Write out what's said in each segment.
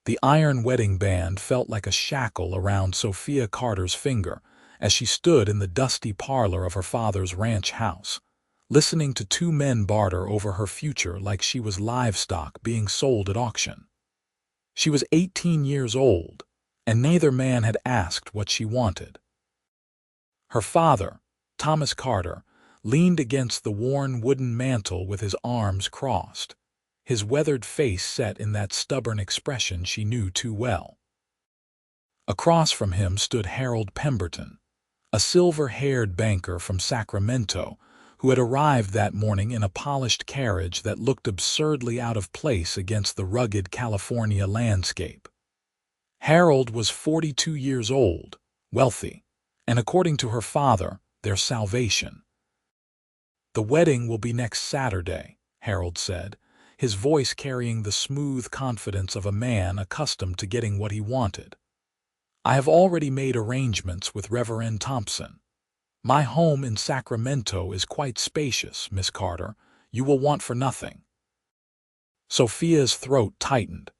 The iron wedding band felt like a shackle around Sophia Carter's finger as she stood in the dusty parlor of her father's ranch house, listening to two men barter over her future like she was livestock being sold at auction. She was 18 years old, and neither man had asked what she wanted. Her father, Thomas Carter, leaned against the worn wooden mantel with his arms crossed, his weathered face set in that stubborn expression she knew too well. Across from him stood Harold Pemberton, a silver-haired banker from Sacramento who had arrived that morning in a polished carriage that looked absurdly out of place against the rugged California landscape. Harold was 42 years old, wealthy, and according to her father, their salvation. "The wedding will be next Saturday," Harold said, his voice carrying the smooth confidence of a man accustomed to getting what he wanted. "I have already made arrangements with Reverend Thompson. My home in Sacramento is quite spacious, Miss Carter. You will want for nothing." Sophia's throat tightened.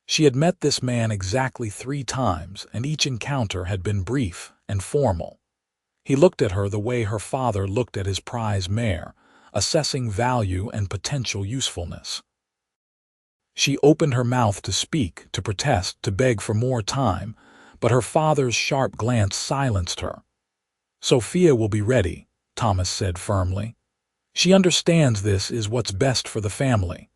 She had met this man exactly 3 times, and each encounter had been brief and formal. He looked at her the way her father looked at his prize mare, assessing value and potential usefulness. She opened her mouth to speak, to protest, to beg for more time, but her father's sharp glance silenced her. "Sophia will be ready," Thomas said firmly. "She understands this is what's best for the family.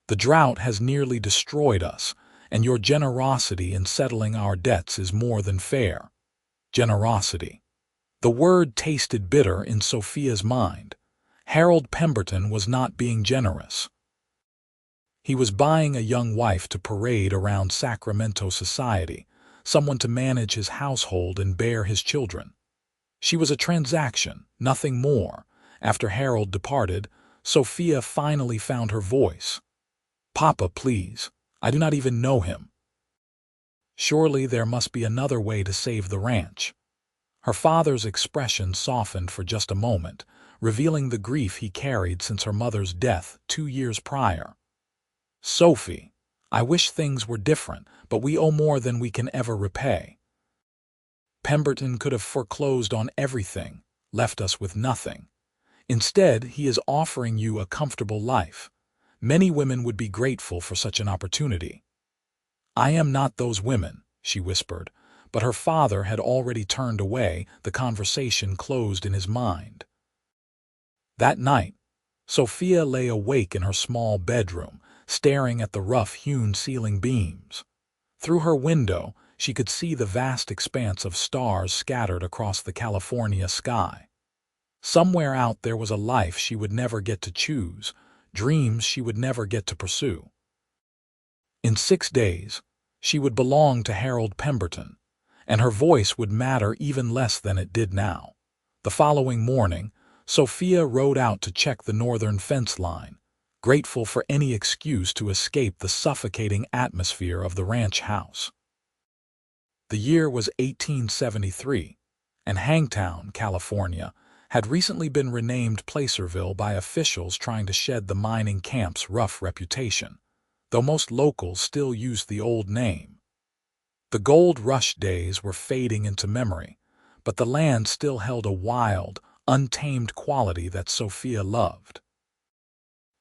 The drought has nearly destroyed us, and your generosity in settling our debts is more than fair." Generosity. The word tasted bitter in Sophia's mind. Harold Pemberton was not being generous. He was buying a young wife to parade around Sacramento society, someone to manage his household and bear his children. She was a transaction, nothing more. After Harold departed, Sophia finally found her voice. "Papa, please. I do not even know him." Surely there must be another way to save the ranch. Her father's expression softened for just a moment, revealing the grief he carried since her mother's death 2 years prior. "Sophie, I wish things were different, but we owe more than we can ever repay. Pemberton could have foreclosed on everything, left us with nothing. Instead, he is offering you a comfortable life. Many women would be grateful for such an opportunity." "I am not those women," she whispered, but her father had already turned away, the conversation closed in his mind. That night, Sophia lay awake in her small bedroom, staring at the rough-hewn ceiling beams. Through her window, she could see the vast expanse of stars scattered across the California sky. Somewhere out there was a life she would never get to choose, dreams she would never get to pursue. In 6 days, she would belong to Harold Pemberton, and her voice would matter even less than it did now. The following morning, Sophia rode out to check the northern fence line, grateful for any excuse to escape the suffocating atmosphere of the ranch house. The year was 1873, and Hangtown, California, had recently been renamed Placerville by officials trying to shed the mining camp's rough reputation, though most locals still used the old name. The gold rush days were fading into memory, but the land still held a wild, untamed quality that Sophia loved.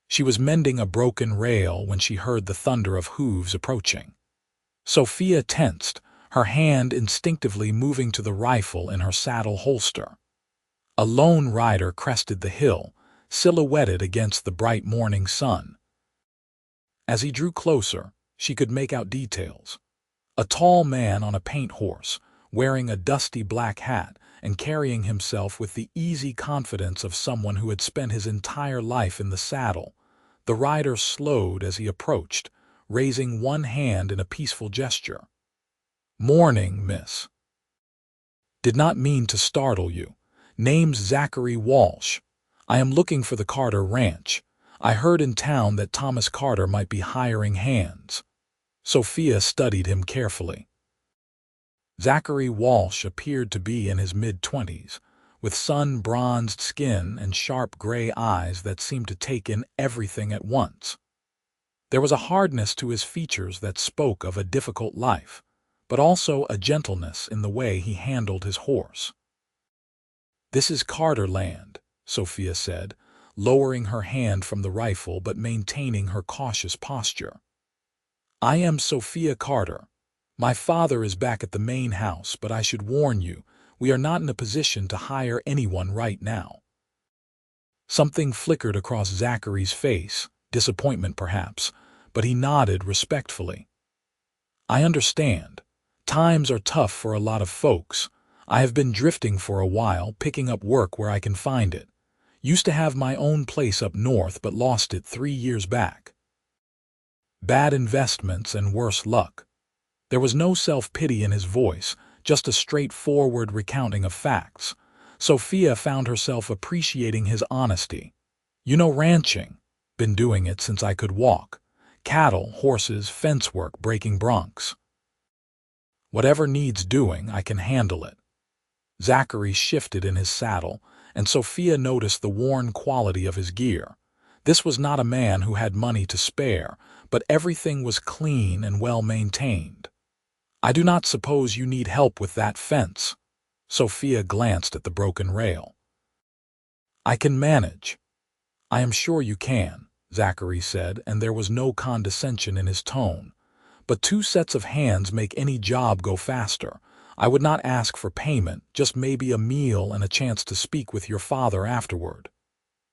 She was mending a broken rail when she heard the thunder of hooves approaching. Sophia tensed, her hand instinctively moving to the rifle in her saddle holster. A lone rider crested the hill, silhouetted against the bright morning sun. As he drew closer, she could make out details. A tall man on a paint horse, wearing a dusty black hat and carrying himself with the easy confidence of someone who had spent his entire life in the saddle. The rider slowed as he approached, raising one hand in a peaceful gesture. "Morning, miss. Did not mean to startle you. Name's Zachary Walsh. I am looking for the Carter Ranch. I heard in town that Thomas Carter might be hiring hands." Sophia studied him carefully. Zachary Walsh appeared to be in his mid-20s, with sun-bronzed skin and sharp gray eyes that seemed to take in everything at once. There was a hardness to his features that spoke of a difficult life, but also a gentleness in the way he handled his horse. "This is Carter land," Sophia said, lowering her hand from the rifle but maintaining her cautious posture. "I am Sophia Carter. My father is back at the main house, but I should warn you, we are not in a position to hire anyone right now." Something flickered across Zachary's face, disappointment perhaps, but he nodded respectfully. "I understand. Times are tough for a lot of folks. I have been drifting for a while, picking up work where I can find it. Used to have my own place up north but lost it 3 years back. Bad investments and worse luck." There was no self-pity in his voice, just a straightforward recounting of facts. Sophia found herself appreciating his honesty. "You know ranching. Been doing it since I could walk. Cattle, horses, fence work, breaking broncs. Whatever needs doing, I can handle it." Zachary shifted in his saddle, and Sophia noticed the worn quality of his gear. This was not a man who had money to spare, but everything was clean and well maintained. "I do not suppose you need help with that fence." Sophia glanced at the broken rail. "I can manage." "I am sure you can," Zachary said, and there was no condescension in his tone. "But 2 sets of hands make any job go faster. I would not ask for payment, just maybe a meal and a chance to speak with your father afterward."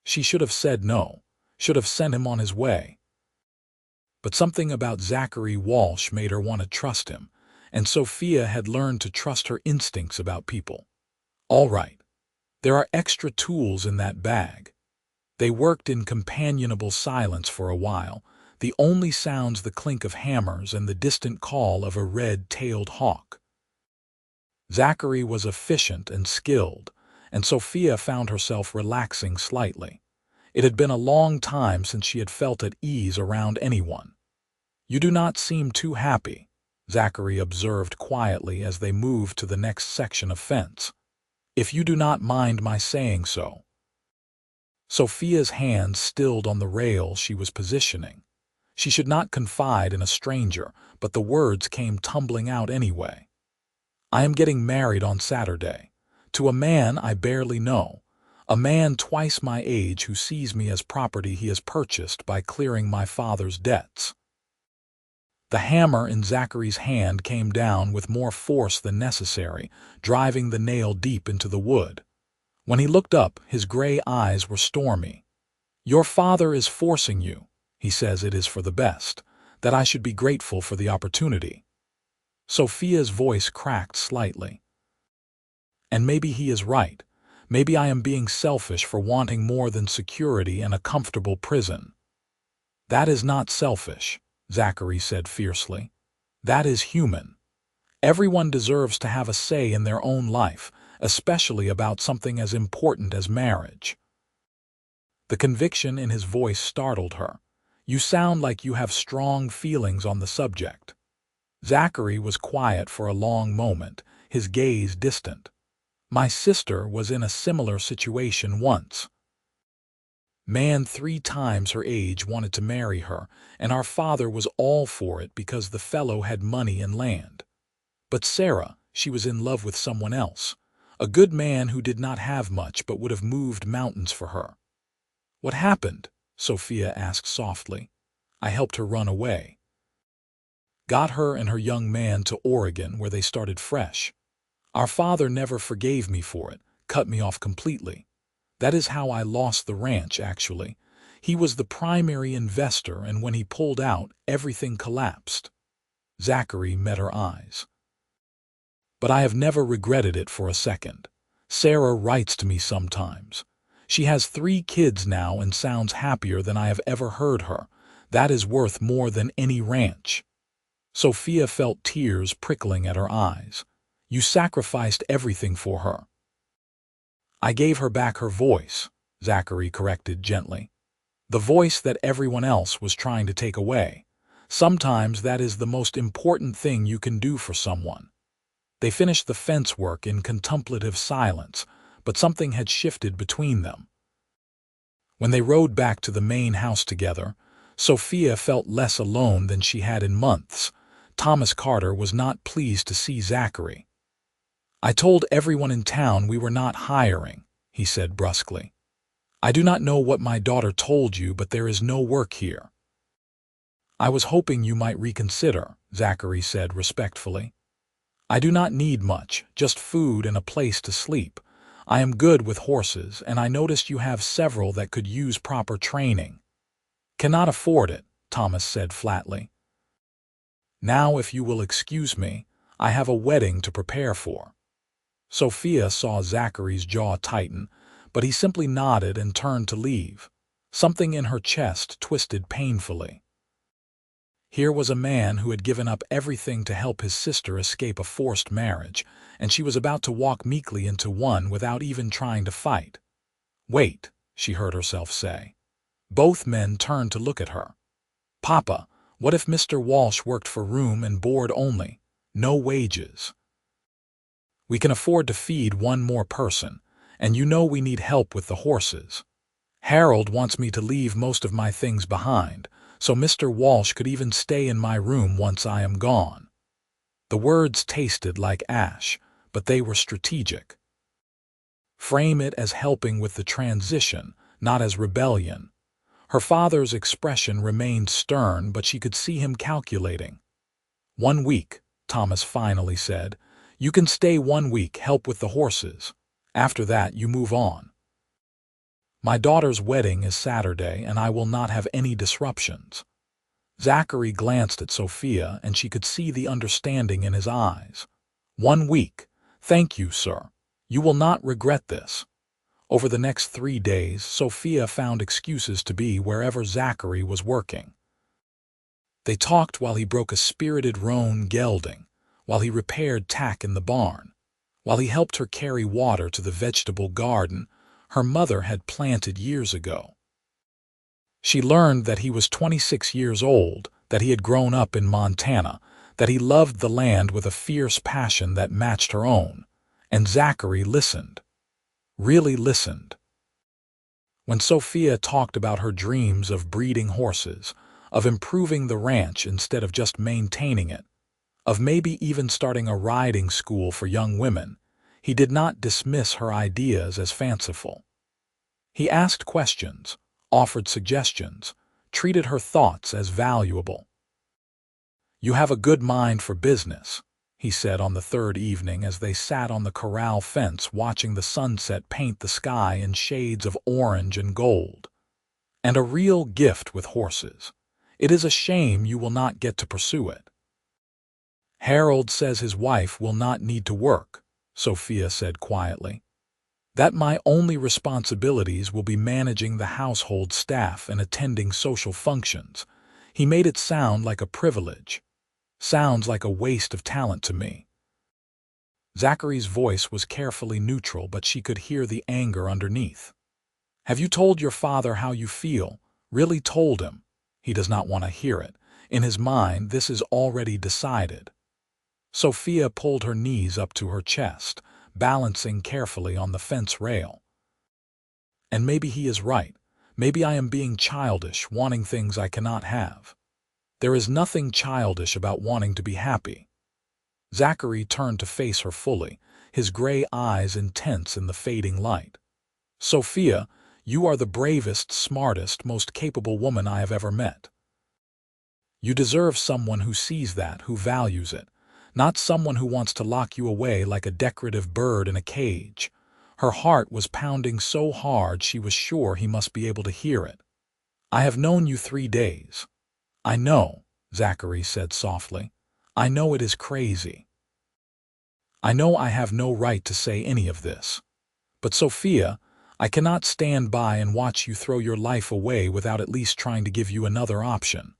She should have said no, should have sent him on his way. But something about Zachary Walsh made her want to trust him, and Sophia had learned to trust her instincts about people. "All right. There are extra tools in that bag." They worked in companionable silence for a while, the only sounds the clink of hammers and the distant call of a red-tailed hawk. Zachary was efficient and skilled, and Sophia found herself relaxing slightly. It had been a long time since she had felt at ease around anyone. "You do not seem too happy," Zachary observed quietly as they moved to the next section of fence. "If you do not mind my saying so." Sophia's hands stilled on the rail she was positioning. She should not confide in a stranger, but the words came tumbling out anyway. "I am getting married on Saturday, to a man I barely know, a man twice my age who sees me as property he has purchased by clearing my father's debts." The hammer in Zachary's hand came down with more force than necessary, driving the nail deep into the wood. When he looked up, his gray eyes were stormy. "Your father is forcing you. He says it is for the best, that I should be grateful for the opportunity." Sophia's voice cracked slightly. "And maybe he is right. Maybe I am being selfish for wanting more than security and a comfortable prison." "That is not selfish," Zachary said fiercely. "That is human. Everyone deserves to have a say in their own life, especially about something as important as marriage." The conviction in his voice startled her. "You sound like you have strong feelings on the subject." Zachary was quiet for a long moment, his gaze distant. "My sister was in a similar situation once. Man 3 times her age wanted to marry her, and our father was all for it because the fellow had money and land. But Sarah, she was in love with someone else, a good man who did not have much but would have moved mountains for her." "What happened?" Sophia asked softly. "I helped her run away. Got her and her young man to Oregon where they started fresh. Our father never forgave me for it, cut me off completely. That is how I lost the ranch, actually. He was the primary investor, and when he pulled out, everything collapsed." Zachary met her eyes. "But I have never regretted it for a second. Sarah writes to me sometimes. She has 3 kids now and sounds happier than I have ever heard her. That is worth more than any ranch." Sophia felt tears prickling at her eyes. "You sacrificed everything for her." "I gave her back her voice," Zachary corrected gently. "The voice that everyone else was trying to take away. Sometimes that is the most important thing you can do for someone." They finished the fence work in contemplative silence, but something had shifted between them. When they rode back to the main house together, Sophia felt less alone than she had in months. Thomas Carter was not pleased to see Zachary. "I told everyone in town we were not hiring," he said brusquely. "I do not know what my daughter told you, but there is no work here." "I was hoping you might reconsider," Zachary said respectfully. "I do not need much, just food and a place to sleep. I am good with horses, and I noticed you have several that could use proper training." "Cannot afford it," Thomas said flatly. "Now, if you will excuse me, I have a wedding to prepare for." Sophia saw Zachary's jaw tighten, but he simply nodded and turned to leave. Something in her chest twisted painfully. Here was a man who had given up everything to help his sister escape a forced marriage, and she was about to walk meekly into one without even trying to fight. "Wait," she heard herself say. Both men turned to look at her. "Papa, what if Mr. Walsh worked for room and board only? No wages." "We can afford to feed one more person, and you know we need help with the horses. Harold wants me to leave most of my things behind, so Mr. Walsh could even stay in my room once I am gone." The words tasted like ash, but they were strategic. Frame it as helping with the transition, not as rebellion. Her father's expression remained stern, but she could see him calculating. "1 week," Thomas finally said. "You can stay 1 week, help with the horses. After that, you move on. My daughter's wedding is Saturday, and I will not have any disruptions." Zachary glanced at Sophia, and she could see the understanding in his eyes. "1 week. Thank you, sir. You will not regret this." Over the next 3 days, Sophia found excuses to be wherever Zachary was working. They talked while he broke a spirited roan gelding, while he repaired tack in the barn, while he helped her carry water to the vegetable garden her mother had planted years ago. She learned that he was 26 years old, that he had grown up in Montana, that he loved the land with a fierce passion that matched her own, and Zachary listened. Really listened. When Sophia talked about her dreams of breeding horses, of improving the ranch instead of just maintaining it, of maybe even starting a riding school for young women, he did not dismiss her ideas as fanciful. He asked questions, offered suggestions, treated her thoughts as valuable. "You have a good mind for business," he said on the 3rd evening as they sat on the corral fence watching the sunset paint the sky in shades of orange and gold. "And a real gift with horses. It is a shame you will not get to pursue it." "Harold says his wife will not need to work," Sophia said quietly. "That my only responsibilities will be managing the household staff and attending social functions. He made it sound like a privilege. Sounds like a waste of talent to me." Zachary's voice was carefully neutral, but she could hear the anger underneath. "Have you told your father how you feel? Really told him?" "He does not want to hear it. In his mind, this is already decided." Sophia pulled her knees up to her chest, balancing carefully on the fence rail. "And maybe he is right. Maybe I am being childish, wanting things I cannot have. There is nothing childish about wanting to be happy." Zachary turned to face her fully, his gray eyes intense in the fading light. "Sophia, you are the bravest, smartest, most capable woman I have ever met. You deserve someone who sees that, who values it, not someone who wants to lock you away like a decorative bird in a cage." Her heart was pounding so hard she was sure he must be able to hear it. "I have known you 3 days. "I know," Zachary said softly. "I know it is crazy. I know I have no right to say any of this. But Sophia, I cannot stand by and watch you throw your life away without at least trying to give you another option."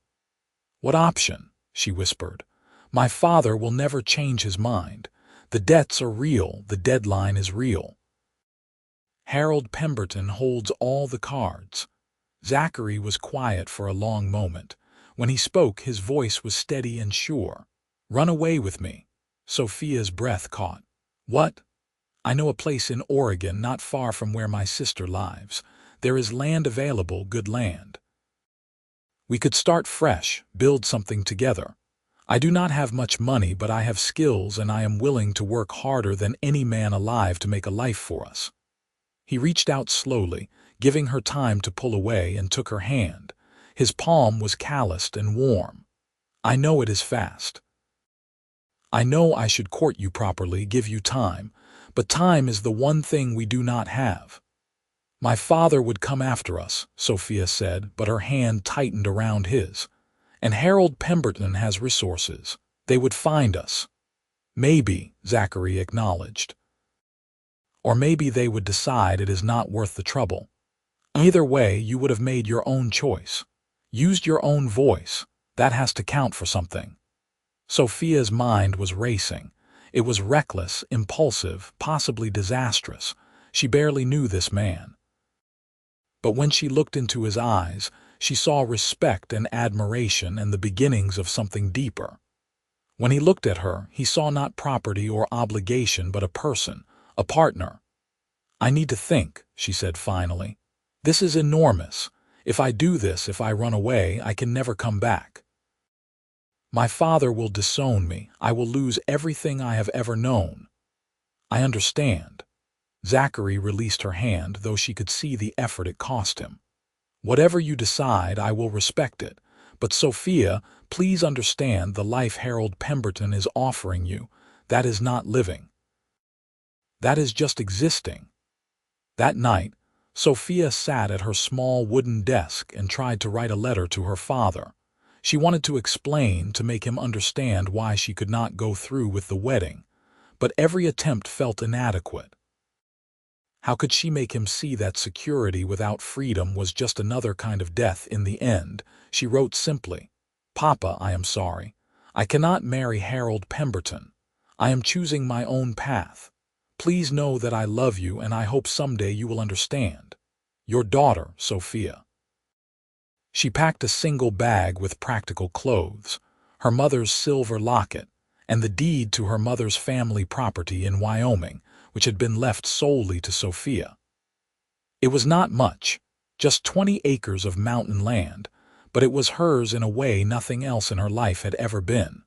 "What option?" she whispered. "My father will never change his mind. The debts are real, the deadline is real. Harold Pemberton holds all the cards." Zachary was quiet for a long moment. When he spoke, his voice was steady and sure. "Run away with me." Sophia's breath caught. "What?" "I know a place in Oregon not far from where my sister lives. There is land available, good land." We could start fresh, build something together. I do not have much money, but I have skills and I am willing to work harder than any man alive to make a life for us." He reached out slowly, giving her time to pull away, and took her hand. His palm was calloused and warm. "I know it is fast. I know I should court you properly, give you time, but time is the one thing we do not have." "My father would come after us," Sophia said, but her hand tightened around his. "And Harold Pemberton has resources. They would find us." "Maybe," Zachary acknowledged. "Or maybe they would decide it is not worth the trouble. Either way, you would have made your own choice. Used your own voice. That has to count for something." Sophia's mind was racing. It was reckless, impulsive, possibly disastrous. She barely knew this man. But when she looked into his eyes, she saw respect and admiration and the beginnings of something deeper. When he looked at her, he saw not property or obligation, but a person, a partner. "I need to think," she said finally. "This is enormous. If I do this, if I run away, I can never come back. My father will disown me. I will lose everything I have ever known." "I understand." Zachary released her hand, though she could see the effort it cost him. "Whatever you decide, I will respect it. But Sophia, please understand the life Harold Pemberton is offering you. That is not living. That is just existing." That night, Sophia sat at her small wooden desk and tried to write a letter to her father. She wanted to explain, to make him understand why she could not go through with the wedding, but every attempt felt inadequate. How could she make him see that security without freedom was just another kind of death in the end? She wrote simply, "Papa, I am sorry. I cannot marry Harold Pemberton. I am choosing my own path. Please know that I love you and I hope someday you will understand. Your daughter, Sophia." She packed a single bag with practical clothes, her mother's silver locket, and the deed to her mother's family property in Wyoming, which had been left solely to Sophia. It was not much, just 20 acres of mountain land, but it was hers in a way nothing else in her life had ever been.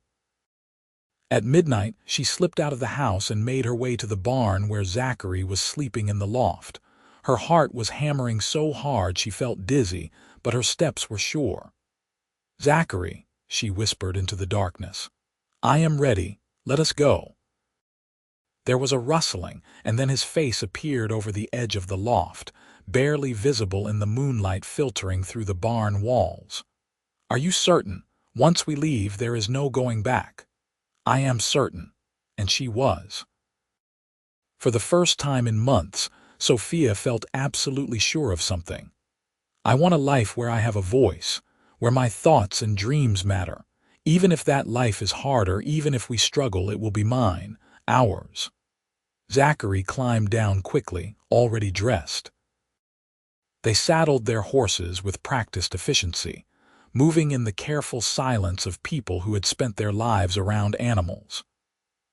At midnight, she slipped out of the house and made her way to the barn where Zachary was sleeping in the loft. Her heart was hammering so hard she felt dizzy, but her steps were sure. "Zachary," she whispered into the darkness, "I am ready. Let us go." There was a rustling, and then his face appeared over the edge of the loft, barely visible in the moonlight filtering through the barn walls. "Are you certain? Once we leave, there is no going back." "I am certain." And she was. For the first time in months, Sophia felt absolutely sure of something. "I want a life where I have a voice, where my thoughts and dreams matter. Even if that life is harder, even if we struggle, it will be mine, ours." Zachary climbed down quickly, already dressed. They saddled their horses with practiced efficiency, moving in the careful silence of people who had spent their lives around animals.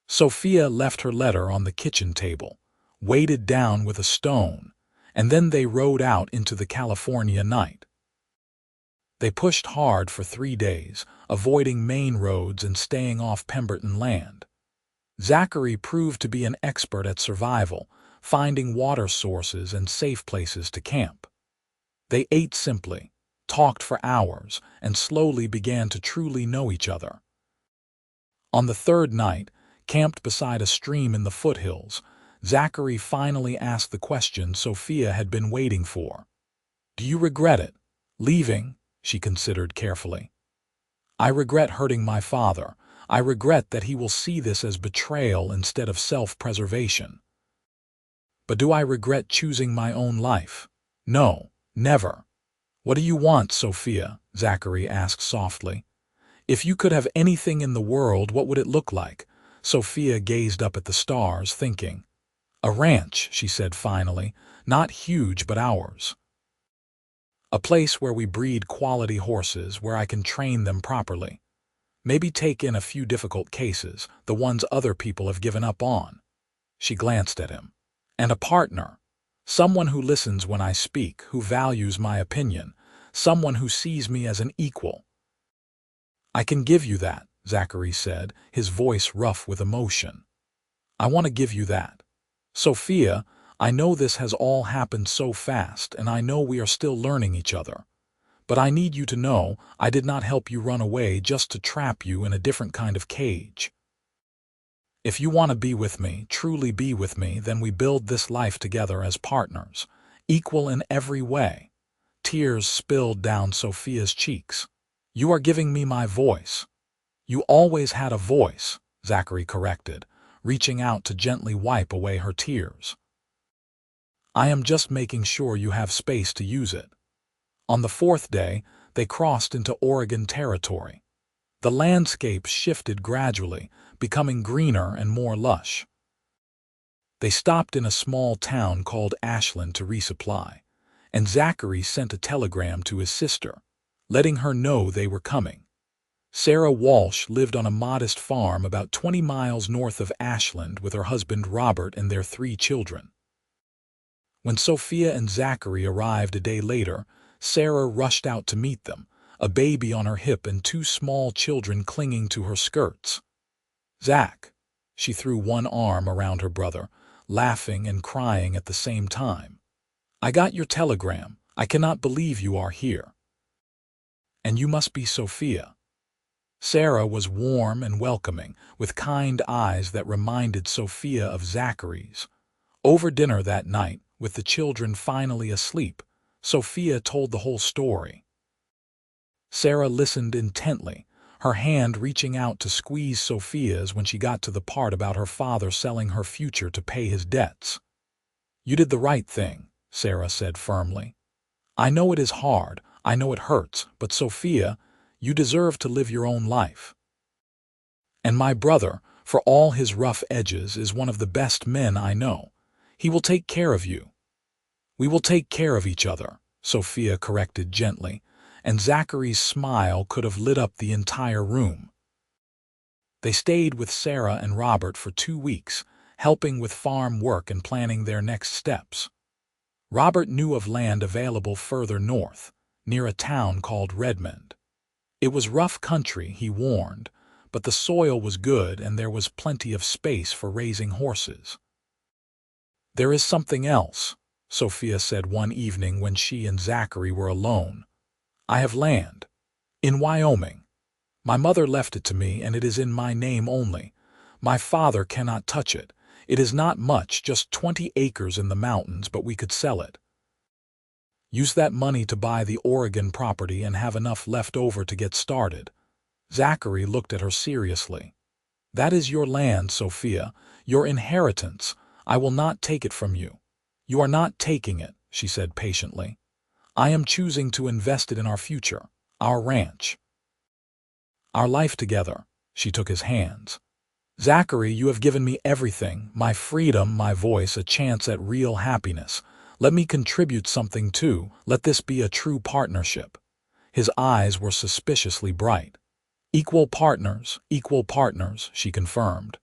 Sophia left her letter on the kitchen table, weighted down with a stone, and then they rode out into the California night. They pushed hard for 3 days, avoiding main roads and staying off Pemberton land. Zachary proved to be an expert at survival, finding water sources and safe places to camp. They ate simply, talked for hours, and slowly began to truly know each other. On the 3rd night, camped beside a stream in the foothills, Zachary finally asked the question Sophia had been waiting for. "Do you regret it? Leaving?" She considered carefully. "I regret hurting my father. I regret that he will see this as betrayal instead of self-preservation. But do I regret choosing my own life? No, never." "What do you want, Sophia?" Zachary asked softly. "If you could have anything in the world, what would it look like?" Sophia gazed up at the stars, thinking. "A ranch," she said finally, "not huge, but ours. A place where we breed quality horses, where I can train them properly. Maybe take in a few difficult cases, the ones other people have given up on." She glanced at him. "And a partner. Someone who listens when I speak, who values my opinion. someone who sees me as an equal. I can give you that, Zachary said, his voice rough with emotion. I want to give you that. Sophia, I know this has all happened so fast, and I know we are still learning each other. But I need you to know I did not help you run away just to trap you in a different kind of cage. If you want to be with me, truly be with me, then we build this life together as partners, equal in every way. Tears spilled down Sophia's cheeks. You are giving me my voice. You always had a voice, Zachary corrected, reaching out to gently wipe away her tears. I am just making sure you have space to use it. On the fourth day, they crossed into Oregon territory. The landscape shifted gradually, becoming greener and more lush. They stopped in a small town called Ashland to resupply, and Zachary sent a telegram to his sister, letting her know they were coming. Sarah Walsh lived on a modest farm about 20 miles north of Ashland with her husband Robert and their 3 children. When Sophia and Zachary arrived a day later, Sarah rushed out to meet them, a baby on her hip and 2 small children clinging to her skirts. Zach, she threw one arm around her brother, laughing and crying at the same time. I got your telegram. I cannot believe you are here. And you must be Sophia. Sarah was warm and welcoming, with kind eyes that reminded Sophia of Zachary's. Over dinner that night, with the children finally asleep, Sophia told the whole story. Sarah listened intently, her hand reaching out to squeeze Sophia's when she got to the part about her father selling her future to pay his debts. You did the right thing, Sarah said firmly. I know it is hard, I know it hurts, but Sophia, you deserve to live your own life. And my brother, for all his rough edges, is one of the best men I know. He will take care of you. We will take care of each other, Sophia corrected gently, and Zachary's smile could have lit up the entire room. They stayed with Sarah and Robert for 2 weeks, helping with farm work and planning their next steps. Robert knew of land available further north, near a town called Redmond. It was rough country, he warned, but the soil was good and there was plenty of space for raising horses. There is something else, Sophia said one evening when she and Zachary were alone. I have land. In Wyoming. My mother left it to me and it is in my name only. My father cannot touch it. It is not much, just 20 acres in the mountains, but we could sell it. Use that money to buy the Oregon property and have enough left over to get started. Zachary looked at her seriously. That is your land, Sophia, your inheritance. I will not take it from you. You are not taking it, she said patiently. I am choosing to invest it in our future, our ranch. Our life together. She took his hands. Zachary, you have given me everything, my freedom, my voice, a chance at real happiness. Let me contribute something too. Let this be a true partnership. His eyes were suspiciously bright. Equal partners, she confirmed.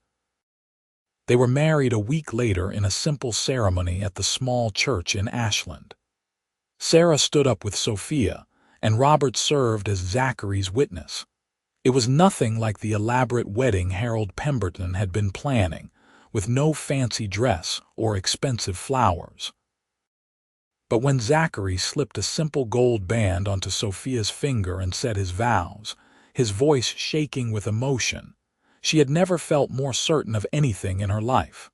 They were married a week later in a simple ceremony at the small church in Ashland. Sarah stood up with Sophia, and Robert served as Zachary's witness. It was nothing like the elaborate wedding Harold Pemberton had been planning, with no fancy dress or expensive flowers. But when Zachary slipped a simple gold band onto Sophia's finger and said his vows, his voice shaking with emotion, she had never felt more certain of anything in her life.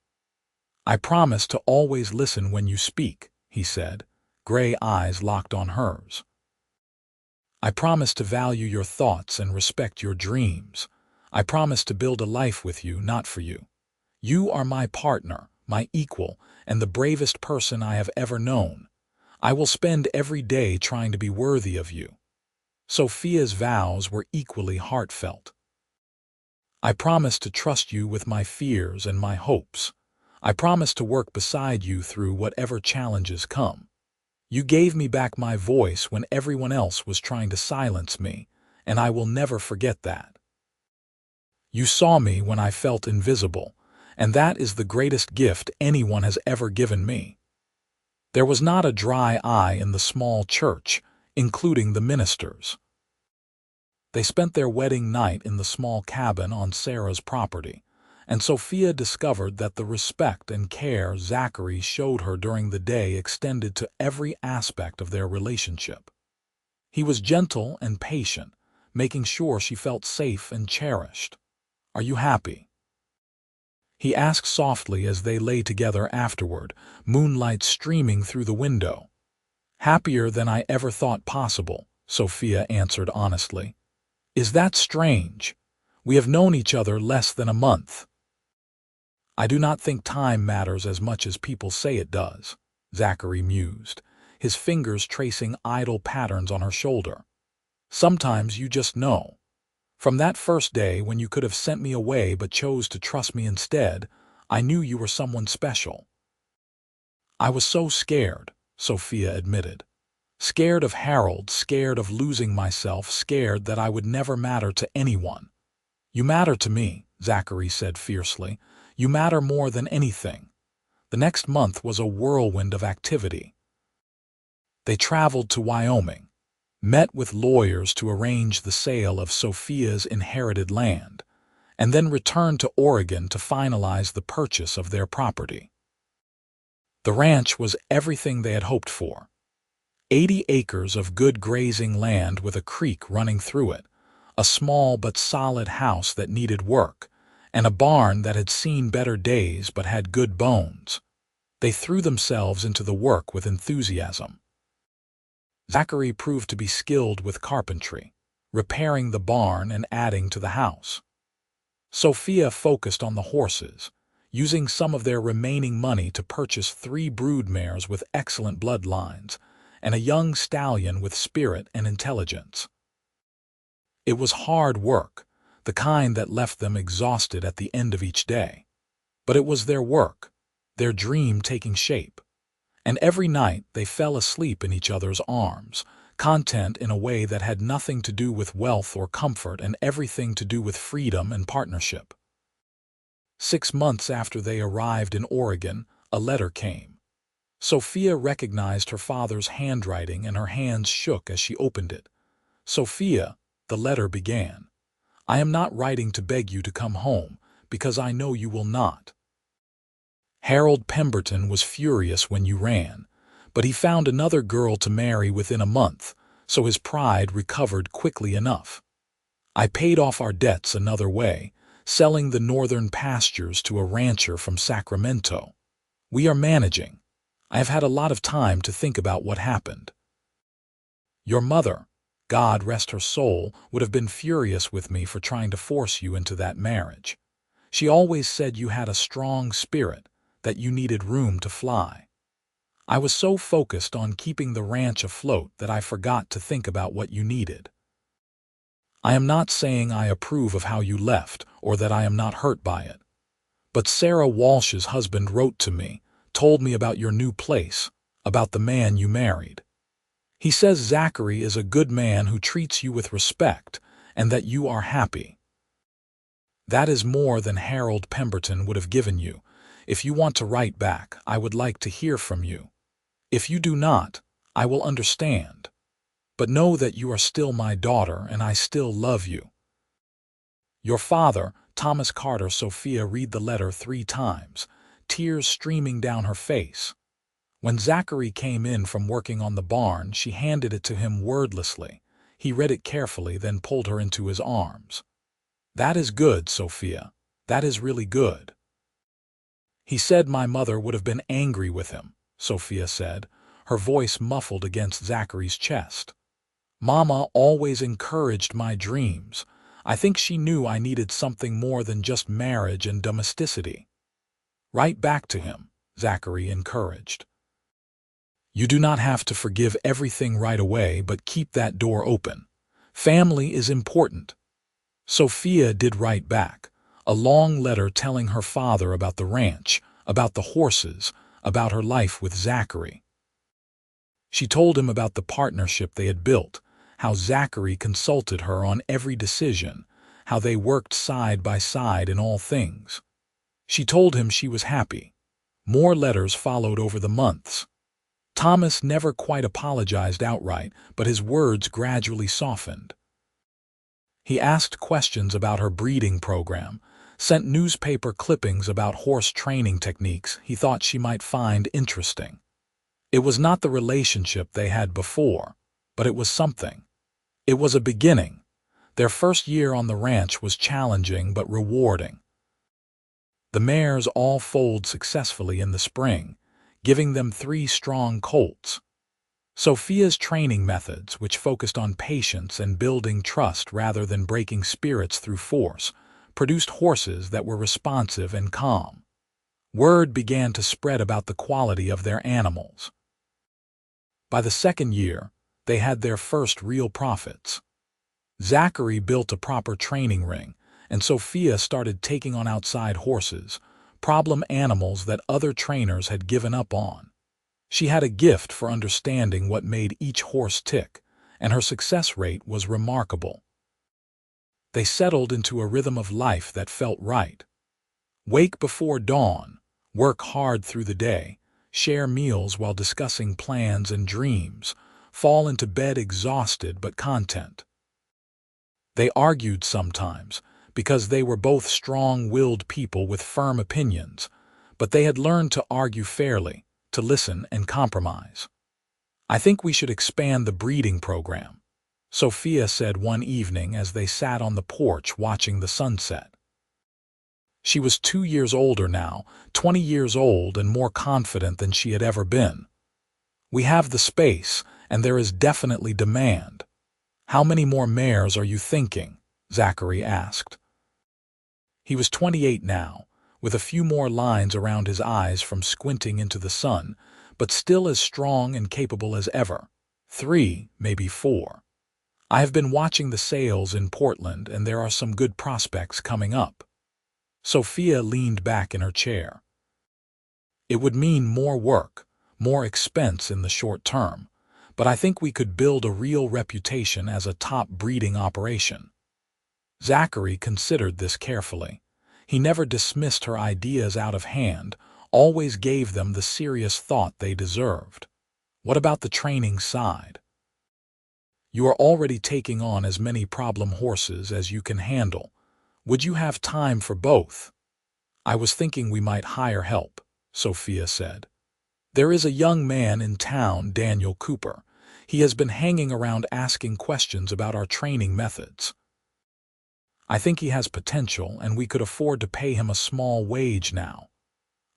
I promise to always listen when you speak, he said, gray eyes locked on hers. I promise to value your thoughts and respect your dreams. I promise to build a life with you, not for you. You are my partner, my equal, and the bravest person I have ever known. I will spend every day trying to be worthy of you. Sophia's vows were equally heartfelt. I promise to trust you with my fears and my hopes. I promise to work beside you through whatever challenges come. You gave me back my voice when everyone else was trying to silence me, and I will never forget that. You saw me when I felt invisible, and that is the greatest gift anyone has ever given me. There was not a dry eye in the small church. including the ministers. They spent their wedding night in the small cabin on Sarah's property, and Sophia discovered that the respect and care Zachary showed her during the day extended to every aspect of their relationship. He was gentle and patient, making sure she felt safe and cherished. "Are you happy?" he asked softly as they lay together afterward, moonlight streaming through the window. "Happier than I ever thought possible," Sophia answered honestly. "Is that strange? We have known each other less than a month." "I do not think time matters as much as people say it does," Zachary mused, his fingers tracing idle patterns on her shoulder. "Sometimes you just know. From that first day when you could have sent me away but chose to trust me instead, I knew you were someone special." "I was so scared," Sophia admitted. "Scared of Harold, scared of losing myself, scared that I would never matter to anyone." "You matter to me," Zachary said fiercely. "You matter more than anything." The next month was a whirlwind of activity. They traveled to Wyoming, met with lawyers to arrange the sale of Sophia's inherited land, and then returned to Oregon to finalize the purchase of their property. The ranch was everything they had hoped for. 80 acres of good grazing land with a creek running through it, a small but solid house that needed work, and a barn that had seen better days but had good bones. They threw themselves into the work with enthusiasm. Zachary proved to be skilled with carpentry, repairing the barn and adding to the house. Sophia focused on the horses, using some of their remaining money to purchase 3 broodmares with excellent bloodlines and a young stallion with spirit and intelligence. It was hard work, the kind that left them exhausted at the end of each day. But it was their work, their dream taking shape. And every night they fell asleep in each other's arms, content in a way that had nothing to do with wealth or comfort and everything to do with freedom and partnership. 6 months after they arrived in Oregon, a letter came. Sophia recognized her father's handwriting and her hands shook as she opened it. "Sophia," the letter began, "I am not writing to beg you to come home, because I know you will not. Harold Pemberton was furious when you ran, but he found another girl to marry within a month, so his pride recovered quickly enough. I paid off our debts another way, selling the northern pastures to a rancher from Sacramento. We are managing. I have had a lot of time to think about what happened. Your mother, God rest her soul, would have been furious with me for trying to force you into that marriage. She always said you had a strong spirit, that you needed room to fly. I was so focused on keeping the ranch afloat that I forgot to think about what you needed. I am not saying I approve of how you left or that I am not hurt by it. But Sarah Walsh's husband wrote to me, told me about your new place, about the man you married. He says Zachary is a good man who treats you with respect and that you are happy. That is more than Harold Pemberton would have given you. If you want to write back, I would like to hear from you. If you do not, I will understand. But know that you are still my daughter and I still love you. Your father, Thomas Carter." Sophia read the letter 3 times, tears streaming down her face. When Zachary came in from working on the barn, she handed it to him wordlessly. He read it carefully, then pulled her into his arms. "That is good, Sophia. That is really good." "He said my mother would have been angry with him," Sophia said, her voice muffled against Zachary's chest. "Mama always encouraged my dreams. I think she knew I needed something more than just marriage and domesticity." "Write back to him," Zachary encouraged. "You do not have to forgive everything right away, but keep that door open. Family is important." Sophia did write back, a long letter telling her father about the ranch, about the horses, about her life with Zachary. She told him about the partnership they had built, how Zachary consulted her on every decision, how they worked side by side in all things. She told him she was happy. More letters followed over the months. Thomas never quite apologized outright, but his words gradually softened. He asked questions about her breeding program, sent newspaper clippings about horse training techniques he thought she might find interesting. It was not the relationship they had before, but it was something. It was a beginning. Their first year on the ranch was challenging but rewarding. The mares all foaled successfully in the spring, giving them 3 strong colts. Sophia's training methods, which focused on patience and building trust rather than breaking spirits through force, produced horses that were responsive and calm. Word began to spread about the quality of their animals. By the second year, they had their first real profits. Zachary built a proper training ring, and Sophia started taking on outside horses, problem animals that other trainers had given up on. She had a gift for understanding what made each horse tick, and her success rate was remarkable. They settled into a rhythm of life that felt right. Wake before dawn, work hard through the day, share meals while discussing plans and dreams, fall into bed exhausted but content. They argued sometimes, because they were both strong-willed people with firm opinions, but they had learned to argue fairly, to listen and compromise. "I think we should expand the breeding program," Sophia said one evening as they sat on the porch watching the sunset. She was 2 years older now, 20 years old and more confident than she had ever been. "We have the space, and there is definitely demand. How many more mares are you thinking?" Zachary asked. He was 28 now, with a few more lines around his eyes from squinting into the sun, but still as strong and capable as ever. 3, maybe 4. "I have been watching the sales in Portland, and there are some good prospects coming up." Sophia leaned back in her chair. "It would mean more work, more expense in the short term, but I think we could build a real reputation as a top breeding operation." Zachary considered this carefully. He never dismissed her ideas out of hand, always gave them the serious thought they deserved. "What about the training side? You are already taking on as many problem horses as you can handle. Would you have time for both?" "I was thinking we might hire help," Sophia said. "There is a young man in town, Daniel Cooper. He has been hanging around asking questions about our training methods. I think he has potential, and we could afford to pay him a small wage now."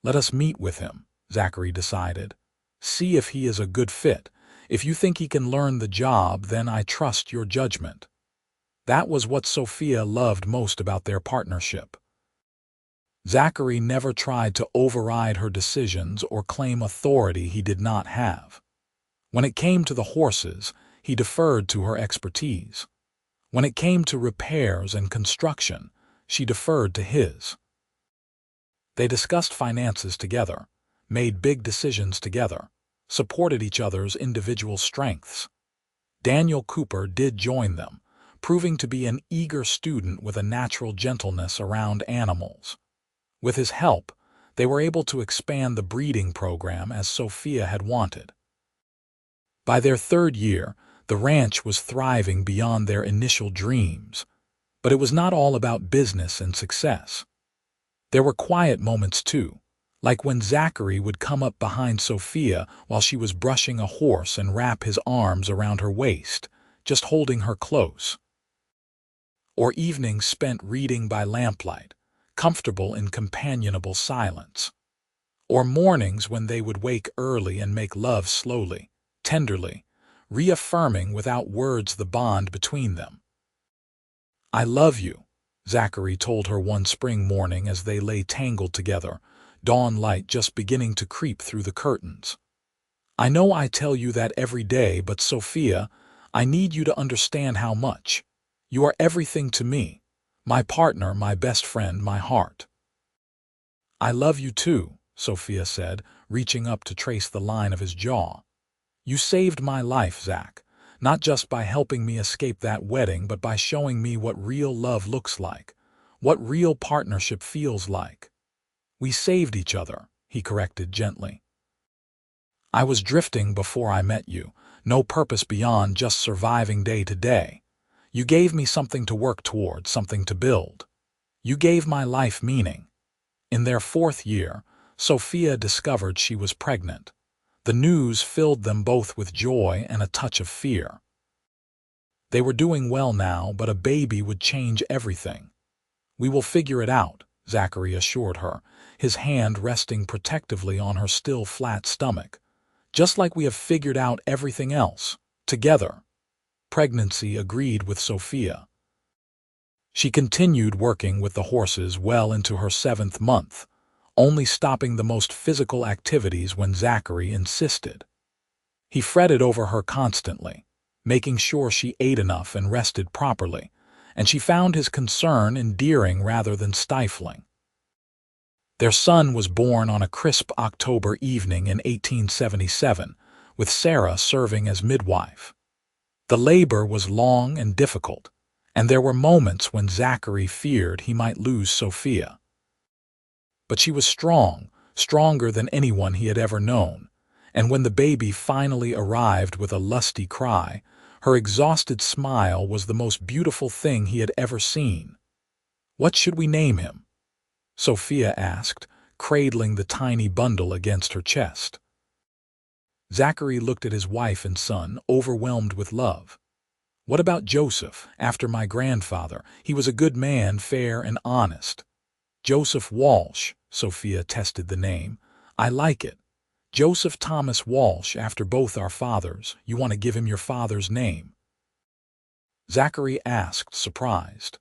"Let us meet with him," Zachary decided. "See if he is a good fit. If you think he can learn the job, then I trust your judgment." That was what Sophia loved most about their partnership. Zachary never tried to override her decisions or claim authority he did not have. When it came to the horses, he deferred to her expertise. When it came to repairs and construction, she deferred to his. They discussed finances together, made big decisions together, supported each other's individual strengths. Daniel Cooper did join them, proving to be an eager student with a natural gentleness around animals. With his help, they were able to expand the breeding program as Sophia had wanted. By their third year, the ranch was thriving beyond their initial dreams, but it was not all about business and success. There were quiet moments too, like when Zachary would come up behind Sophia while she was brushing a horse and wrap his arms around her waist, just holding her close. Or evenings spent reading by lamplight, comfortable in companionable silence. Or mornings when they would wake early and make love slowly, tenderly, reaffirming without words the bond between them. "I love you," Zachary told her one spring morning as they lay tangled together, dawn light just beginning to creep through the curtains. "I know I tell you that every day, but Sophia, I need you to understand how much. You are everything to me, my partner, my best friend, my heart." "I love you too," Sophia said, reaching up to trace the line of his jaw. "You saved my life, Zach, not just by helping me escape that wedding, but by showing me what real love looks like, what real partnership feels like." "We saved each other," he corrected gently. I was drifting before I met you, no purpose beyond just surviving day to day. You gave me something to work toward, something to build. You gave my life meaning. In their 4th year, Sophia discovered she was pregnant. The news filled them both with joy and a touch of fear. They were doing well now, but a baby would change everything. We will figure it out, Zachary assured her, his hand resting protectively on her still flat stomach. Just like we have figured out everything else, together. Pregnancy agreed with Sophia. She continued working with the horses well into her 7th month, only stopping the most physical activities when Zachary insisted. He fretted over her constantly, making sure she ate enough and rested properly, and she found his concern endearing rather than stifling. Their son was born on a crisp October evening in 1877, with Sarah serving as midwife. The labor was long and difficult, and there were moments when Zachary feared he might lose Sophia. But she was strong, stronger than anyone he had ever known, and when the baby finally arrived with a lusty cry, her exhausted smile was the most beautiful thing he had ever seen. "What should we name him?" Sophia asked, cradling the tiny bundle against her chest. Zachary looked at his wife and son, overwhelmed with love. "What about Joseph, after my grandfather? He was a good man, fair and honest." "Joseph Walsh," Sophia tested the name. "I like it. Joseph Thomas Walsh, after both our fathers. You want to give him your father's name?" Zachary asked, surprised.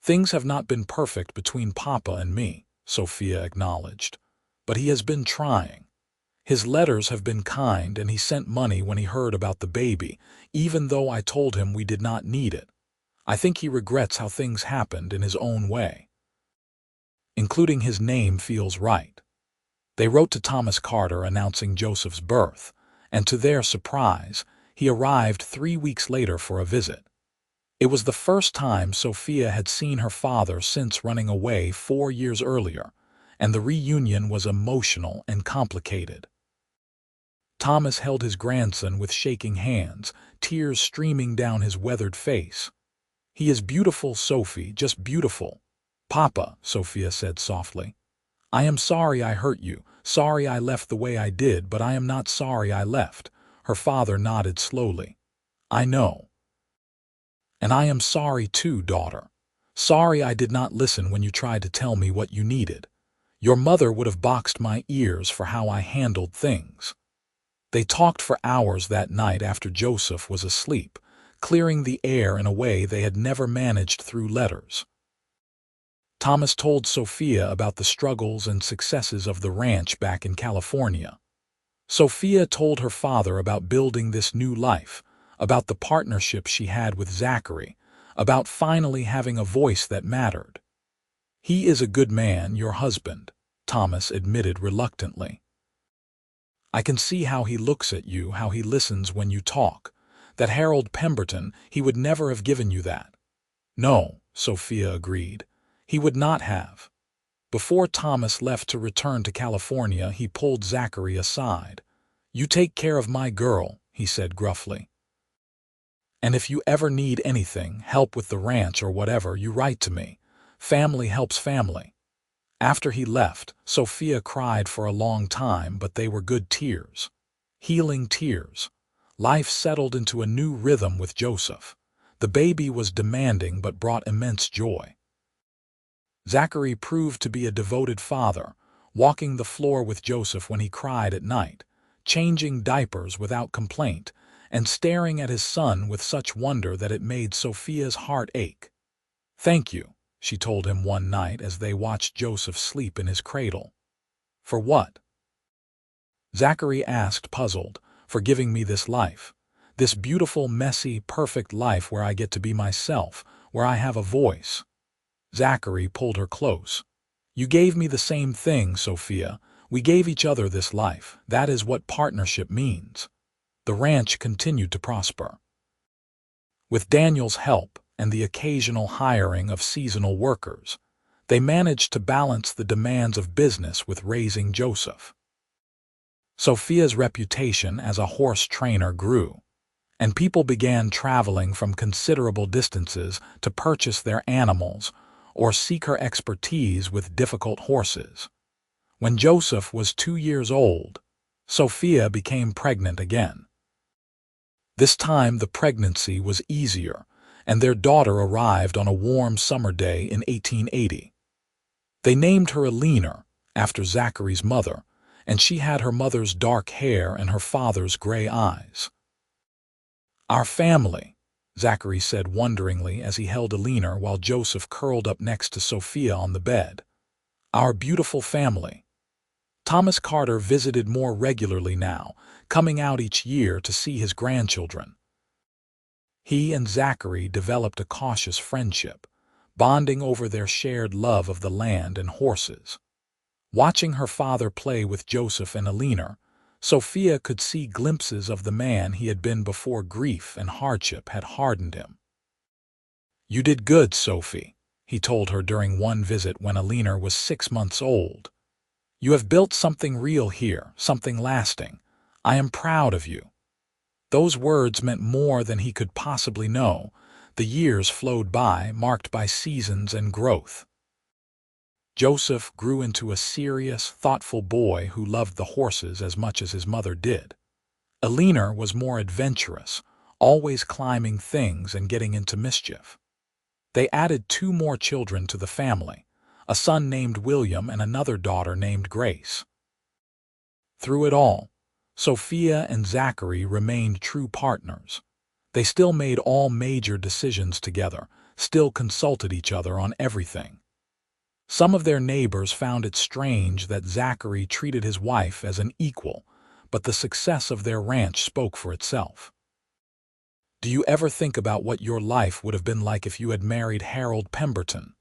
"Things have not been perfect between Papa and me," Sophia acknowledged. "But he has been trying. His letters have been kind, and he sent money when he heard about the baby, even though I told him we did not need it. I think he regrets how things happened in his own way. Including his name feels right." They wrote to Thomas Carter announcing Joseph's birth, and to their surprise, he arrived 3 weeks later for a visit. It was the first time Sophia had seen her father since running away 4 years earlier, and the reunion was emotional and complicated. Thomas held his grandson with shaking hands, tears streaming down his weathered face. "He is beautiful, Sophie, just beautiful." "Papa," Sophia said softly, "I am sorry I hurt you, sorry I left the way I did, but I am not sorry I left." Her father nodded slowly. "I know. And I am sorry too, daughter. Sorry I did not listen when you tried to tell me what you needed. Your mother would have boxed my ears for how I handled things." They talked for hours that night after Joseph was asleep, clearing the air in a way they had never managed through letters. Thomas told Sophia about the struggles and successes of the ranch back in California. Sophia told her father about building this new life, about the partnership she had with Zachary, about finally having a voice that mattered. "He is a good man, your husband," Thomas admitted reluctantly. "I can see how he looks at you, how he listens when you talk. That Harold Pemberton, he would never have given you that." "No," Sophia agreed. "He would not have." Before Thomas left to return to California, he pulled Zachary aside. "You take care of my girl," he said gruffly. "And if you ever need anything, help with the ranch or whatever, you write to me. Family helps family." After he left, Sophia cried for a long time, but they were good tears. Healing tears. Life settled into a new rhythm with Joseph. The baby was demanding but brought immense joy. Zachary proved to be a devoted father, walking the floor with Joseph when he cried at night, changing diapers without complaint, and staring at his son with such wonder that it made Sophia's heart ache. "Thank you," she told him one night as they watched Joseph sleep in his cradle. "For what?" Zachary asked, puzzled. "For giving me this life. This beautiful, messy, perfect life where I get to be myself, where I have a voice." Zachary pulled her close. "You gave me the same thing, Sophia. We gave each other this life. That is what partnership means." The ranch continued to prosper. With Daniel's help and the occasional hiring of seasonal workers, they managed to balance the demands of business with raising Joseph. Sophia's reputation as a horse trainer grew, and people began traveling from considerable distances to purchase their animals or seek her expertise with difficult horses. When Joseph was 2 years old, Sophia became pregnant again. This time the pregnancy was easier, and their daughter arrived on a warm summer day in 1880. They named her Alina, after Zachary's mother, and she had her mother's dark hair and her father's gray eyes. "Our family," Zachary said wonderingly as he held Alina while Joseph curled up next to Sophia on the bed. "Our beautiful family." Thomas Carter visited more regularly now, coming out each year to see his grandchildren. He and Zachary developed a cautious friendship, bonding over their shared love of the land and horses. Watching her father play with Joseph and Alina, Sophia could see glimpses of the man he had been before grief and hardship had hardened him. "You did good, Sophie," he told her during one visit when Alina was 6 months old. "You have built something real here, something lasting. I am proud of you." Those words meant more than he could possibly know. The years flowed by, marked by seasons and growth. Joseph grew into a serious, thoughtful boy who loved the horses as much as his mother did. Alina was more adventurous, always climbing things and getting into mischief. They added 2 more children to the family, a son named William and another daughter named Grace. Through it all, Sophia and Zachary remained true partners. They still made all major decisions together, still consulted each other on everything. Some of their neighbors found it strange that Zachary treated his wife as an equal, but the success of their ranch spoke for itself. "Do you ever think about what your life would have been like if you had married Harold Pemberton?"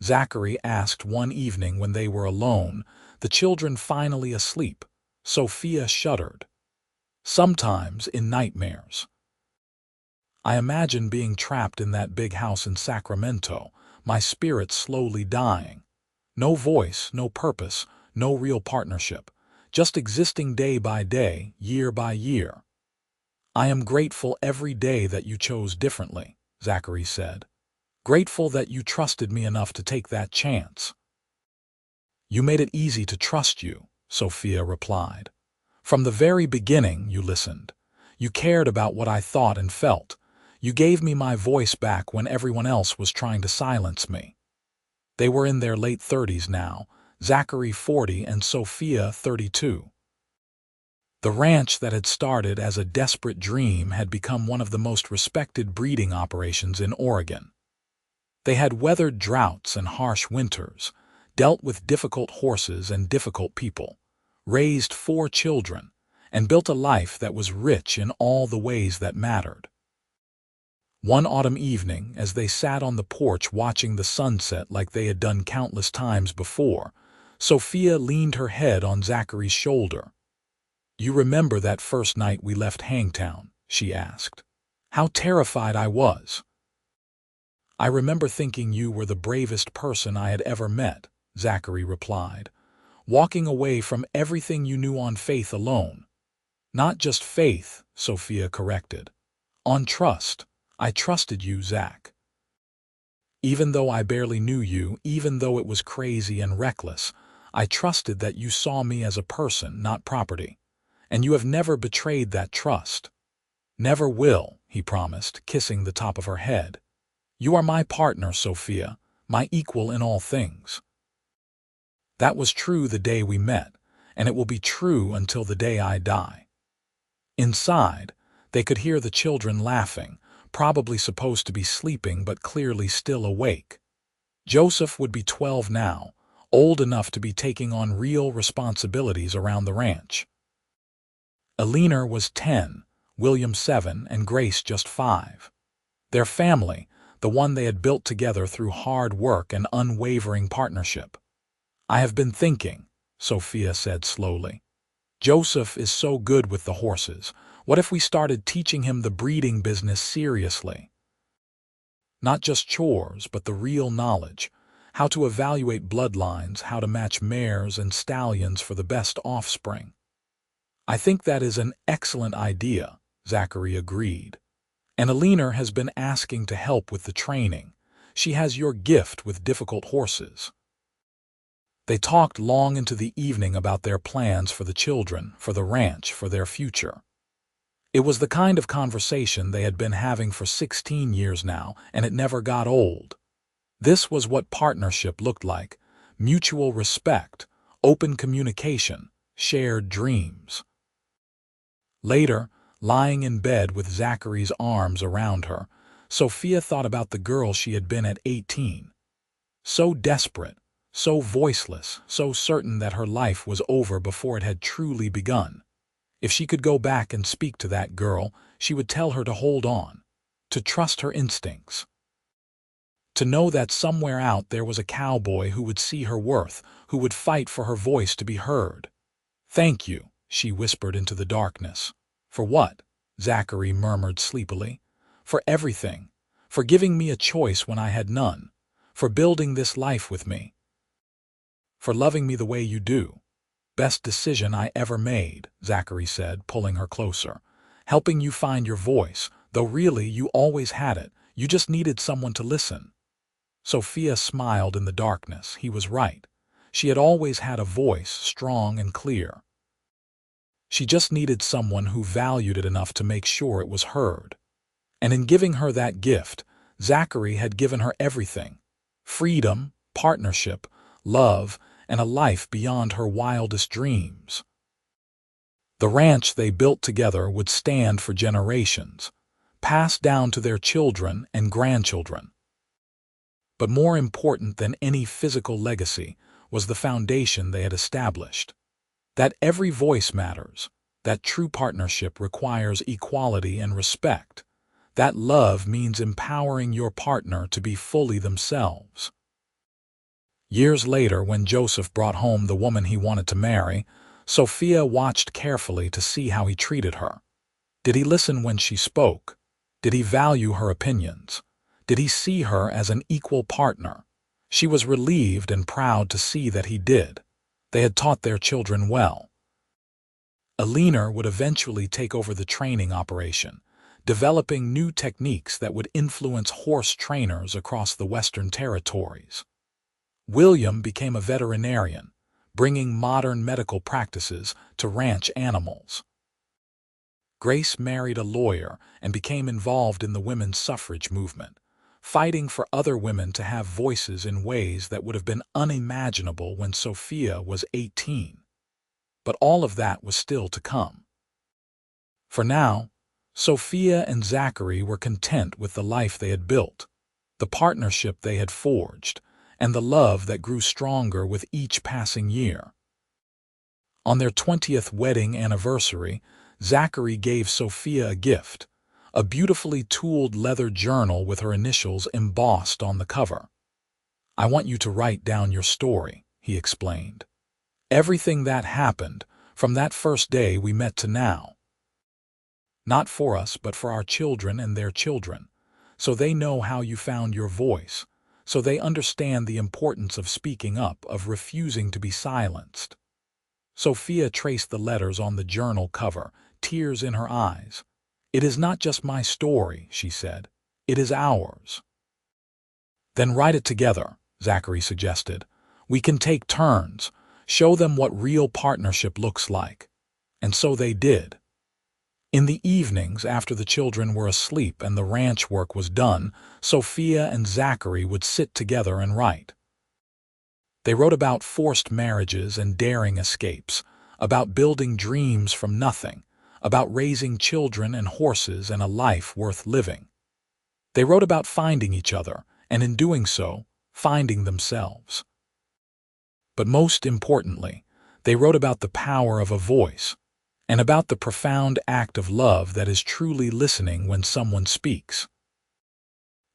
Zachary asked one evening when they were alone, the children finally asleep. Sophia shuddered. "Sometimes in nightmares. I imagine being trapped in that big house in Sacramento, my spirit slowly dying. No voice, no purpose, no real partnership, just existing day by day, year by year." "I am grateful every day that you chose differently," Zachary said. "Grateful that you trusted me enough to take that chance." "You made it easy to trust you," Sophia replied. "From the very beginning, you listened. You cared about what I thought and felt. You gave me my voice back when everyone else was trying to silence me." They were in their late 30s now, Zachary 40 and Sophia 32. The ranch that had started as a desperate dream had become one of the most respected breeding operations in Oregon. They had weathered droughts and harsh winters, dealt with difficult horses and difficult people, raised 4 children, and built a life that was rich in all the ways that mattered. One autumn evening, as they sat on the porch watching the sunset like they had done countless times before, Sophia leaned her head on Zachary's shoulder. "You remember that first night we left Hangtown?" she asked. "How terrified I was." "I remember thinking you were the bravest person I had ever met," Zachary replied, "walking away from everything you knew on faith alone." "Not just faith," Sophia corrected. "On trust. I trusted you, Zach. Even though I barely knew you, even though it was crazy and reckless, I trusted that you saw me as a person, not property. And you have never betrayed that trust." "Never will," he promised, kissing the top of her head. "You are my partner, Sophia, my equal in all things." That was true the day we met, and it will be true until the day I die. Inside, they could hear the children laughing, probably supposed to be sleeping but clearly still awake. Joseph would be 12 now, old enough to be taking on real responsibilities around the ranch. Alina was 10, William 7, and Grace just 5. Their family, the one they had built together through hard work and unwavering partnership. "I have been thinking," Sophia said slowly. "Joseph is so good with the horses. What if we started teaching him the breeding business seriously? Not just chores, but the real knowledge. How to evaluate bloodlines, how to match mares and stallions for the best offspring." I think that is an excellent idea, Zachary agreed. And Alina has been asking to help with the training. She has your gift with difficult horses. They talked long into the evening about their plans for the children, for the ranch, for their future. It was the kind of conversation they had been having for 16 years now, and it never got old. This was what partnership looked like: mutual respect, open communication, shared dreams. Later, lying in bed with Zachary's arms around her, Sophia thought about the girl she had been at 18. So desperate, so voiceless, so certain that her life was over before it had truly begun. If she could go back and speak to that girl, she would tell her to hold on, to trust her instincts, to know that somewhere out there was a cowboy who would see her worth, who would fight for her voice to be heard. "Thank you," she whispered into the darkness. "For what?" Zachary murmured sleepily. "For everything. For giving me a choice when I had none. For building this life with me. For loving me the way you do." "Best decision I ever made," Zachary said, pulling her closer. "Helping you find your voice, though really you always had it. You just needed someone to listen." Sophia smiled in the darkness. He was right. She had always had a voice, strong and clear. She just needed someone who valued it enough to make sure it was heard. And in giving her that gift, Zachary had given her everything: freedom, partnership, love, and a life beyond her wildest dreams. The ranch they built together would stand for generations, passed down to their children and grandchildren. But more important than any physical legacy was the foundation they had established. That every voice matters, that true partnership requires equality and respect, that love means empowering your partner to be fully themselves. Years later, when Joseph brought home the woman he wanted to marry, Sophia watched carefully to see how he treated her. Did he listen when she spoke? Did he value her opinions? Did he see her as an equal partner? She was relieved and proud to see that he did. They had taught their children well. Alina would eventually take over the training operation, developing new techniques that would influence horse trainers across the Western Territories. William became a veterinarian, bringing modern medical practices to ranch animals. Grace married a lawyer and became involved in the women's suffrage movement, fighting for other women to have voices in ways that would have been unimaginable when Sophia was 18. But all of that was still to come. For now, Sophia and Zachary were content with the life they had built, the partnership they had forged, and the love that grew stronger with each passing year. On their 20th wedding anniversary, Zachary gave Sophia a gift: a beautifully tooled leather journal with her initials embossed on the cover. "I want you to write down your story," he explained. "Everything that happened, from that first day we met to now. Not for us, but for our children and their children, so they know how you found your voice, so they understand the importance of speaking up, of refusing to be silenced." Sophia traced the letters on the journal cover, tears in her eyes. "It is not just my story," she said. "It is ours." "Then write it together," Zachary suggested. "We can take turns, show them what real partnership looks like." And so they did. In the evenings, after the children were asleep and the ranch work was done, Sophia and Zachary would sit together and write. They wrote about forced marriages and daring escapes, about building dreams from nothing, about raising children and horses and a life worth living. They wrote about finding each other, and in doing so, finding themselves. But most importantly, they wrote about the power of a voice, and about the profound act of love that is truly listening when someone speaks.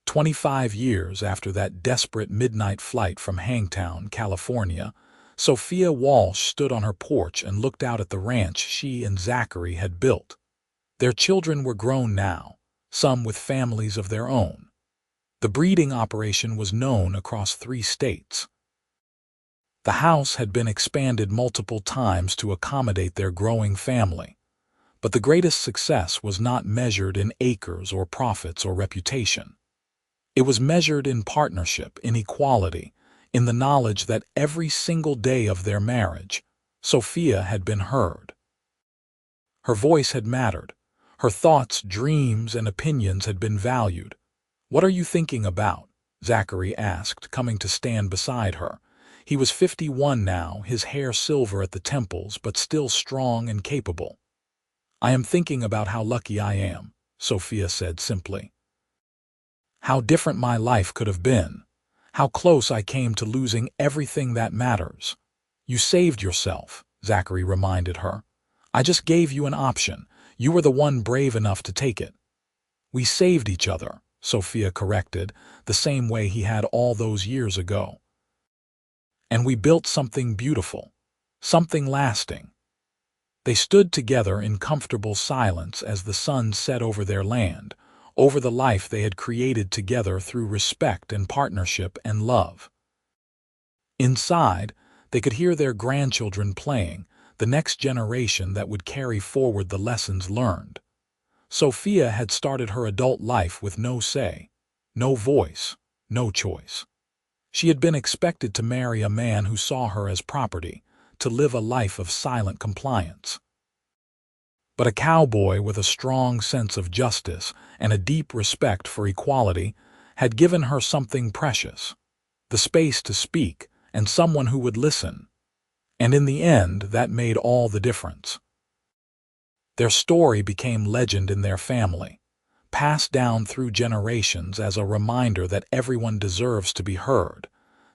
25 years after that desperate midnight flight from Hangtown, California, Sophia Walsh stood on her porch and looked out at the ranch she and Zachary had built. Their children were grown now, some with families of their own. The breeding operation was known across 3 states. The house had been expanded multiple times to accommodate their growing family, but the greatest success was not measured in acres or profits or reputation. It was measured in partnership, in equality, in the knowledge that every single day of their marriage, Sophia had been heard. Her voice had mattered. Her thoughts, dreams, and opinions had been valued. "What are you thinking about?" Zachary asked, coming to stand beside her. He was 51 now, his hair silver at the temples, but still strong and capable. "I am thinking about how lucky I am," Sophia said simply. "How different my life could have been. How close I came to losing everything that matters." "You saved yourself," Zachary reminded her. "I just gave you an option. You were the one brave enough to take it." "We saved each other," Sophia corrected, the same way he had all those years ago. "And we built something beautiful, something lasting." They stood together in comfortable silence as the sun set over their land, over the life they had created together through respect and partnership and love. Inside, they could hear their grandchildren playing, the next generation that would carry forward the lessons learned. Sophia had started her adult life with no say, no voice, no choice. She had been expected to marry a man who saw her as property, to live a life of silent compliance. But a cowboy with a strong sense of justice and a deep respect for equality had given her something precious, the space to speak and someone who would listen. And in the end, that made all the difference. Their story became legend in their family, passed down through generations as a reminder that everyone deserves to be heard,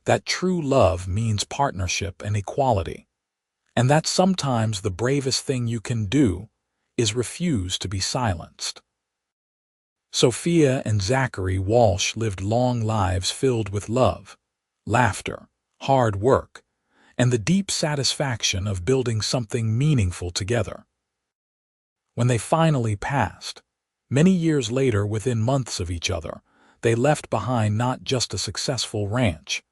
that true love means partnership and equality, and that sometimes the bravest thing you can do is refuse to be silenced. Sophia and Zachary Walsh lived long lives filled with love, laughter, hard work, and the deep satisfaction of building something meaningful together. When they finally passed, many years later, within months of each other, they left behind not just a successful ranch,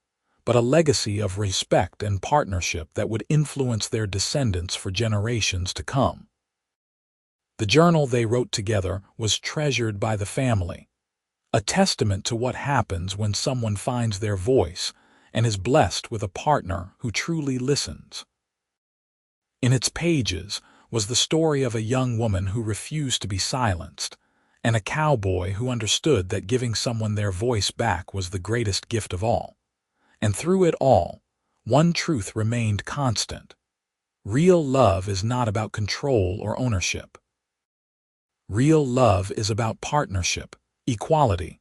but a legacy of respect and partnership that would influence their descendants for generations to come. The journal they wrote together was treasured by the family, a testament to what happens when someone finds their voice and is blessed with a partner who truly listens. In its pages was the story of a young woman who refused to be silenced, and a cowboy who understood that giving someone their voice back was the greatest gift of all. And through it all, one truth remained constant. Real love is not about control or ownership. Real love is about partnership, equality,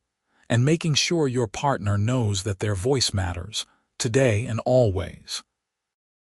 and making sure your partner knows that their voice matters, today and always.